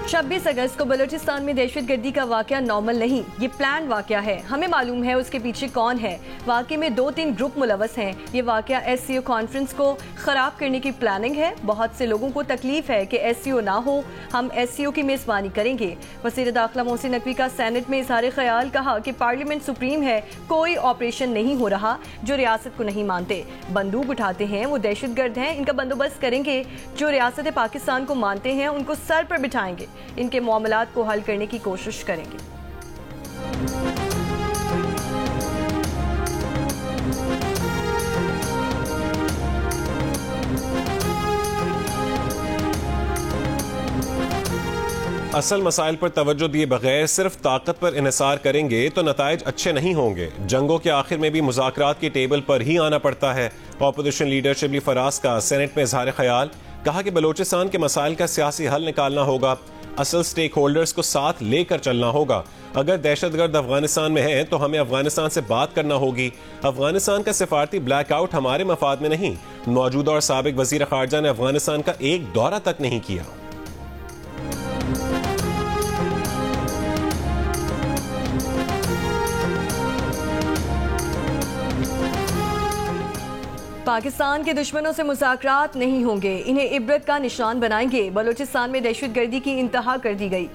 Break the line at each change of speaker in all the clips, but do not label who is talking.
26 अगस्त को बलूचिस्तान में दहशतगर्दी का वाकया नॉर्मल नहीं, ये प्लान वाकया है। हमें मालूम है उसके पीछे कौन है। वाकये में 2-3 ग्रुप मुलवस हैं। ये वाकया SCO कॉन्फ्रेंस को खराब करने की प्लानिंग है। बहुत से लोगों को तकलीफ है कि SCO ना हो, हम SCO की मेजबानी करेंगे। वज़ीर दाखिला मोहसिन नकवी का सेनेट में इज़हार ख्याल, कहा कि पार्लियामेंट सुप्रीम है, कोई ऑपरेशन नहीं हो रहा। जो रियासत को नहीं मानते, बंदूक उठाते हैं, वो दहशतगर्द हैं। इनका बंदोबस्त करेंगे। जो रियासत पाकिस्तान को मानते हैं उनको सर पर बिठाएंगे, इनके मामलात को हल करने की कोशिश करेंगे।
असल मसाइल पर तवज्जो दिए बगैर सिर्फ ताकत पर इन्हिसार करेंगे तो नताइज अच्छे नहीं होंगे। जंगों के आखिर में भी मुज़ाकरात की टेबल पर ही आना पड़ता है। ऑपोजिशन लीडर शिबली फराज का सेनेट में इज़हार ख्याल, कहा कि बलूचिस्तान के मसाइल का सियासी हल निकालना होगा। असल स्टेक होल्डर्स को साथ लेकर चलना होगा। अगर दहशतगर्द अफगानिस्तान में है तो हमें अफगानिस्तान से बात करना होगी। अफगानिस्तान का सिफारती ब्लैकआउट हमारे मफाद में नहीं। मौजूदा और साबिक वजीर खारजा ने अफगानिस्तान का एक दौरा तक नहीं किया।
पाकिस्तान के दुश्मनों से मुज़ाकरात नहीं होंगे, इन्हें इबरत का निशान बनाएंगे। बलूचिस्तान में दहशतगर्दी की इंतहा कर दी गई।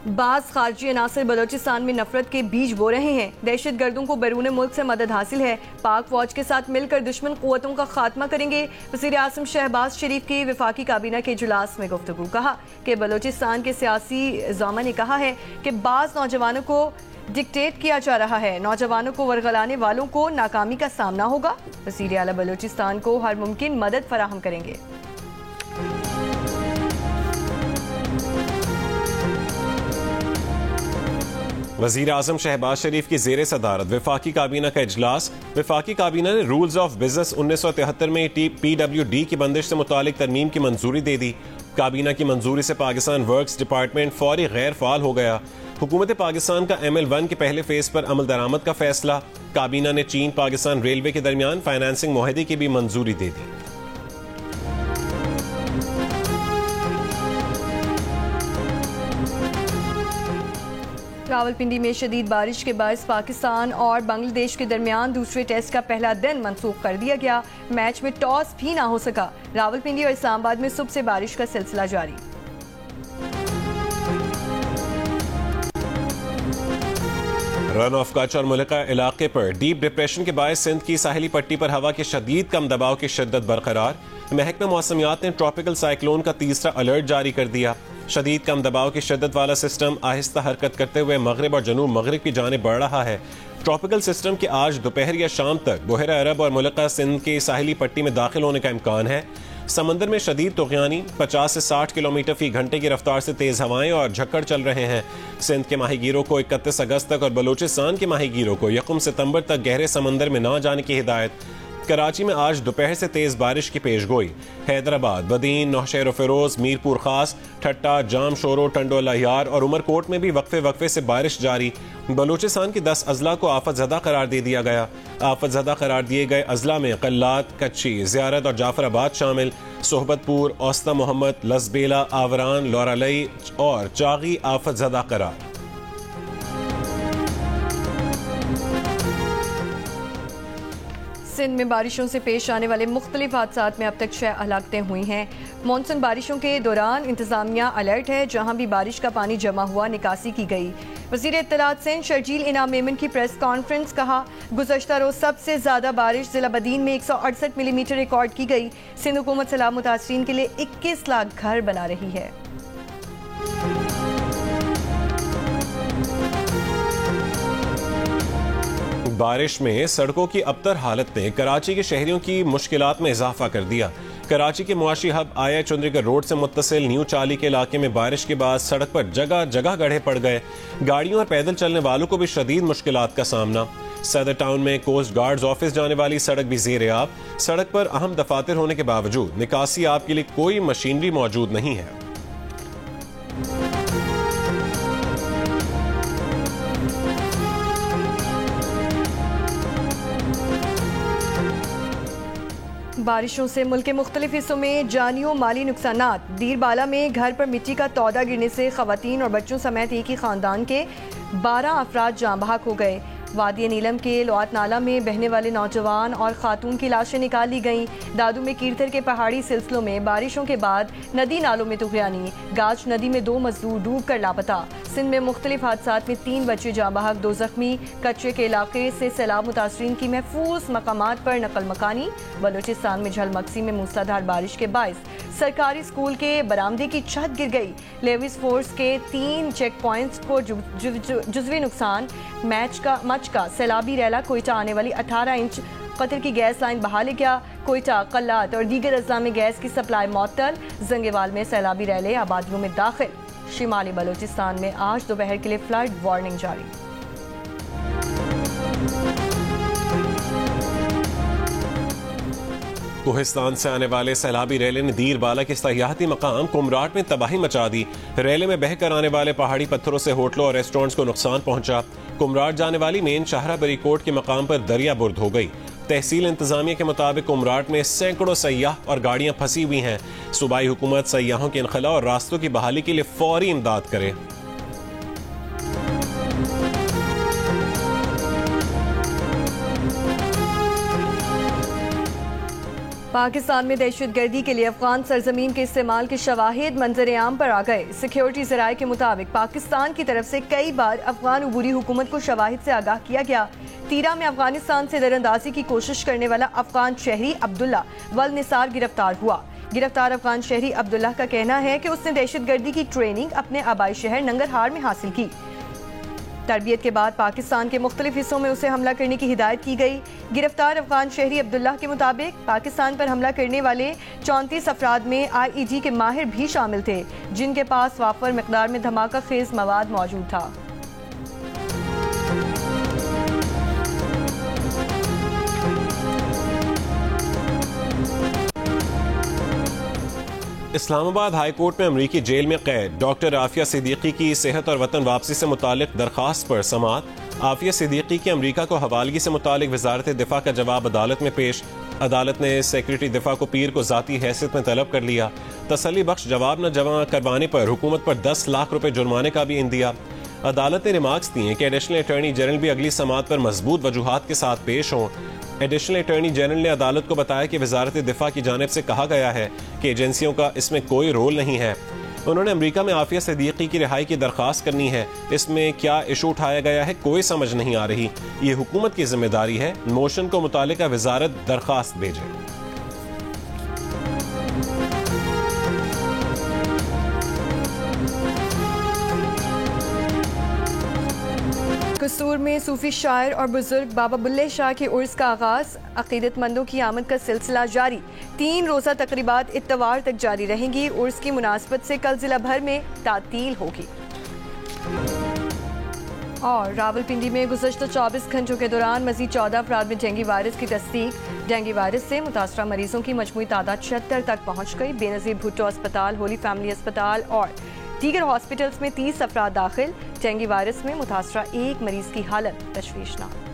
बाज़ खारजी अनासर बलूचिस्तान में नफरत के बीज बो रहे हैं। दहशतगर्दों को बैरून मुल्क से मदद हासिल है। पाक फौज के साथ मिलकर दुश्मन कुव्वतों का खात्मा करेंगे। वज़ीर आज़म शहबाज शरीफ की वफाकी काबीना के इजलास में गुफ्तगू, कहा कि बलूचिस्तान के सियासी ज़ामा ने कहा है कि बाज़ नौजवानों को डिक्टेट किया जा रहा है। नौजवानों को वरगलाने वालों को नाकामी का सामना होगा। वज़ीर आला बलूचिस्तान को हर मुमकिन मदद फराहम करेंगे।
वज़ीर आज़म शहबाज शरीफ की ज़ेर सदारत वफाकी काबीना का इजलास। वफाकी काबीना ने रूल्स ऑफ बिजनेस 1973 में PWD की बंदिश से मुतालिक तरमीम की मंजूरी दे दी। काबीना की मंजूरी से पाकिस्तान वर्क्स डिपार्टमेंट फौरी गैर फाल हो गया। हुकूमत पाकिस्तान का ML1 के पहले फेज पर अमल दरामद का फैसला। काबीना ने चीन पाकिस्तान रेलवे के दरमियान फाइनेंसिंग मुआहदे की भी मंजूरी दे दी।
रावलपिंडी में शदीद बारिश के बायस पाकिस्तान और बांग्लादेश के दरमियान दूसरे टेस्ट का पहला दिन मनसूख कर दिया गया। मैच में टॉस भी ना हो सका। रावलपिंडी और इस्लामाबाद में सुबह से बारिश का सिलसिला जारी।
रन ऑफ कच्छ और मुल्का इलाके पर डीप डिप्रेशन के बायस सिंध की साहिली पट्टी पर हवा के शदीद कम दबाव की शिद्दत बरकरार। महकमा मौसमियात ने ट्रॉपिकल साइक्लोन का तीसरा अलर्ट जारी कर दिया। शदीद कम दबाव की शिद्दत वाला सिस्टम आहिस्ता हरकत करते हुए मगरिब और जनूब मगरिब की जानिब बढ़ रहा है। ट्रॉपिकल सिस्टम के आज दोपहर या शाम तक बहरा अरब और मुल्का सिंध की साहिली पट्टी में दाखिल होने का इम्कान है। समंदर में शदीद तुग़यानी 50 से 60 किलोमीटर फी घंटे की रफ्तार से तेज हवाएं और झक्कड़ चल रहे हैं। सिंध के माहीगीरों को 31 अगस्त तक और बलूचिस्तान के माहीगीरों को 1 सितंबर तक गहरे समंदर में न जाने की हिदायत। कराची में आज दोपहर से तेज बारिश की पेशगोई। हैदराबाद, बदीन, नौशहर फिरोज, मीरपुर खास, ठट्टा, जाम शोरो, टंडोला यार और उमरकोट में भी वक्फे वक्फे से बारिश जारी। बलूचिस्तान की 10 अजला को आफत ज़दा करार दे दिया गया। आफत ज़दा करार दिए गए अजला में कल्लात, कच्ची, ज़ियारत और जाफराबाद शामिल। सोहबतपुर, औस्ता मोहम्मद, लसबेला, आवरान, लौरालई और चागी आफत ज़दा करार।
सिंध में बारिशों से पेश आने वाले मुख्तलिफ हादसात में अब तक 6 हलाकतें हुई हैं। मानसून बारिशों के दौरान इंतजामिया अलर्ट है। जहां भी बारिश का पानी जमा हुआ निकासी की गई। वज़ीर इत्तलात सिंध शर्जील इनाम मेमन की प्रेस कॉन्फ्रेंस, कहा गुज़श्ता रोज सबसे ज्यादा बारिश जिला बदीन में 168 मिलीमीटर रिकॉर्ड की गई। सिंध हुकूमत सैलाब मुतासरीन के लिए 21 लाख घर बना रही है।
बारिश में सड़कों की अबतर हालत ने कराची के शहरियों की मुश्किलात में इजाफा कर दिया। कराची के मुआशी हब आया चुंद्रीगढ़ रोड से मुत्तसिल न्यू चाली के इलाके में बारिश के बाद सड़क पर जगह जगह गड्ढे पड़ गए। गाड़ियों और पैदल चलने वालों को भी शदीद मुश्किलात का सामना। सदर टाउन में कोस्ट गार्ड्स ऑफिस जाने वाली सड़क भी ज़ेर आब। सड़क पर अहम दफातर होने के बावजूद निकासी आब के लिए कोई मशीनरी मौजूद नहीं है।
बारिशों से मुल्क के मुख्तलिफ हिस्सों में जानी और माली नुकसानात। दीरबाला में घर पर मिट्टी का तौदा गिरने से खवातीन और बच्चों समेत एक ही खानदान के 12 अफराद जाँ बहक हो गए। वादी नीलम के लोआत नाला में बहने वाले नौजवान और खातून की लाशें निकाल ली गईं। दादू में कीरथर के पहाड़ी सिलसिलों में बारिशों के बाद नदी नालों में तुगयानी। गाज नदी में 2 मजदूर डूब कर लापता। सिंध में मुख्तलिफ हादसात में 3 बच्चे जाँ बहक, 2 जख्मी। कच्चे के इलाके से सैलाब मुतासरीन की महफूज मकामात पर नकल मकानी। बलोचिस्तान में झलमक्सी में मूसलाधार बारिश के बायस सरकारी स्कूल के बरामदे की छत गिर गई। लेविस फोर्स के 3 चेक पॉइंट्स को जुज़वी नुकसान। मच का सैलाबी रैला कोयटा आने वाली 18 इंच कतर की गैस लाइन बहाल गया। कोयटा, कल्लात और दीगर अज़ला में गैस की सप्लाई मअतल। जंगेवाल में सैलाबी रैले आबादियों में दाखिल। शिमाली बलोचिस्तान में आज दोपहर के लिए फ्लड वार्निंग जारी।
कोहिस्तान से आने वाले सैलाबी रैले ने दीरबाला के सयाहती मकाम कुमराट में तबाही मचा दी। रैले में बहकर आने वाले पहाड़ी पत्थरों से होटलों और रेस्टोरेंट्स को नुकसान पहुंचा। कुमराट जाने वाली मेन शाहरा बरीकोट के मकाम पर दरिया बुर्द हो गई। तहसील इंतजामिया के मुताबिक कुमराट में सैकड़ों सयाह और गाड़ियां फंसी हुई हैं। सूबाई हुकूमत सयाहों के इनखला और रास्तों की बहाली के लिए फौरी इमदाद करे।
पाकिस्तान में दहशतगर्दी के लिए अफगान सरजमीन के इस्तेमाल के शवाहिद मंजर आम पर आ गए। सिक्योरिटी ज़राए के मुताबिक पाकिस्तान की तरफ से कई बार अफगान उबूरी हुकूमत को शवाहिद से आगाह किया गया। तीरा में अफगानिस्तान से दरअंदाजी की कोशिश करने वाला अफगान शहरी अब्दुल्ला वल निसार गिरफ्तार हुआ। गिरफ्तार अफगान शहरी अब्दुल्ला का कहना है कि उसने दहशतगर्दी की ट्रेनिंग अपने आबाई शहर नंगरहार में हासिल की। तरबियत के बाद पाकिस्तान के मुख्तलिफ हिस्सों में उसे हमला करने की हिदायत की गई। गिरफ्तार अफगान शहरी अब्दुल्ला के मुताबिक पाकिस्तान पर हमला करने वाले 34 अफराद में IED के माहिर भी शामिल थे, जिनके पास वाफर मिकदार में धमाका खेज मवाद मौजूद था।
इस्लामाबाद हाई कोर्ट में अमरीकी जेल में कैद डॉक्टर आफिया सिद्दीकी की सेहत और वतन वापसी से मुतालिक दरखास्त पर समाअत। आफिया सिद्दीकी की अमरीका को हवालगी से मुतालिक वजारत दिफा का जवाब अदालत में पेश। अदालत ने सेक्रेटरी दिफा को पीर को जाती हैसियत में तलब कर लिया। तसल्ली बख्श जवाब न जमा करवाने पर हुकूमत पर 10 लाख रुपए जुर्माने का भी इंदिया। अदालत ने रिमार्क्स दिए कि एडिशनल अटॉर्नी जनरल भी अगली समाअत पर मजबूत वजूहात के साथ पेश हों। एडिशनल अटॉर्नी जनरल ने अदालत को बताया कि वजारत दिफा की जानिब से कहा गया है कि एजेंसियों का इसमें कोई रोल नहीं है। उन्होंने अमरीका में आफिया सिद्दीकी की रिहाई की दरखास्त करनी है। इसमें क्या इशू उठाया गया है कोई समझ नहीं आ रही। ये हुकूमत की जिम्मेदारी है। मोशन को मुतालिका वजारत दरखास्त भेजे।
कसूर में सूफी शायर और बुजुर्ग बाबा बुल्ले शाह के उर्स का आगाज। अकीदतमंदों की आमद का सिलसिला जारी। 3 रोज़ा तकरीबात इत्तवार तक जारी रहेंगी। उर्स की मुनासबत से कल जिला भर में तातील होगी। और रावलपिंडी में गुज़श्ता 24 घंटों के दौरान मज़ीद 14 अफराद में डेंगू वायरस की तस्दीक। डेंगू वायरस से मुतासरा मरीजों की मजमूई तादाद 76 तक पहुँच गई। बेनज़ीर भुट्टो अस्पताल, होली फैमिली अस्पताल और दीगर हॉस्पिटल्स में 30 अफराद दाखिल। डेंगू वायरस में मुतासरा एक मरीज की हालत तशवीशनाक।